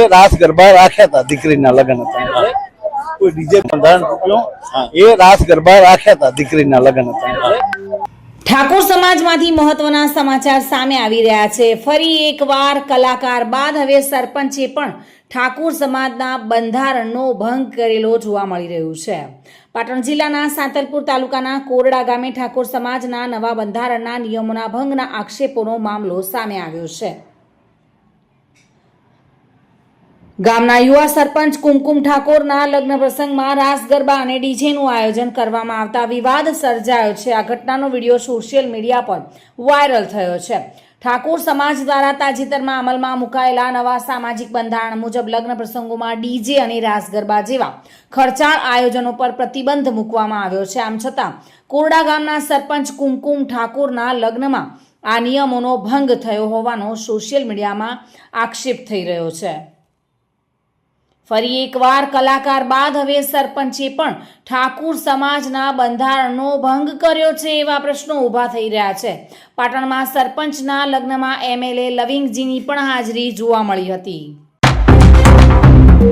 રાસ ગરબા રાખ્યા હતા, દીકરીના લગ્ન હતા કોઈ ડીજે બંધારણ એ રાસ ગરબા રાખ્યા હતા, દીકરીના લગ્ન હતા। ઠાકોર સમાજમાંથી મહત્વના સમાચાર સામે આવી રહ્યા છે। ફરી એકવાર કલાકાર બાદ હવે સરપંચે પણ ઠાકોર સમાજના બંધારણનો ભંગ કરેલો જોવા મળી રહ્યું છે। પાટણ જિલ્લાના સાંતલપુર તાલુકાના કોરડા ગામે ઠાકોર સમાજના નવા બંધારણના નિયમોના ભંગના આક્ષેપોનો મામલો સામે આવ્યો છે। ગામના યુવા સરપંચ કુમકુમ ઠાકોરના લગ્ન પ્રસંગમાં રાસ ગરબા અને ડીજેનું આયોજન કરવામાં આવતા વિવાદ સર્જાયો છે। આ ઘટનાનો વિડીયો સોશિયલ મીડિયા પર વાયરલ થયો છે। ઠાકોર સમાજ દ્વારા તાજેતરમાં અમલમાં મુકાયેલા નવા સામાજિક બંધારણ મુજબ લગ્ન પ્રસંગોમાં ડીજે અને રાસ ગરબા જેવા ખર્ચાળ આયોજનો પર પ્રતિબંધ મૂકવામાં આવ્યો છે। આમ છતાં કોરડા ગામના સરપંચ કુમકુમ ઠાકોરના લગ્નમાં આ નિયમોનો ભંગ થયો હોવાનો સોશિયલ મીડિયામાં આક્ષેપ થઈ રહ્યો છે। ફરી એકવાર કલાકાર બાદ હવે સરપંચે પણ ઠાકુર સમાજના બંધારણનો ભંગ કર્યો છે એવા પ્રશ્નો ઊભા થઈ રહ્યા છે। પાટણમાં સરપંચના લગ્નમાં એમએલએ લવિંગજીની પણ હાજરી જોવા મળી હતી।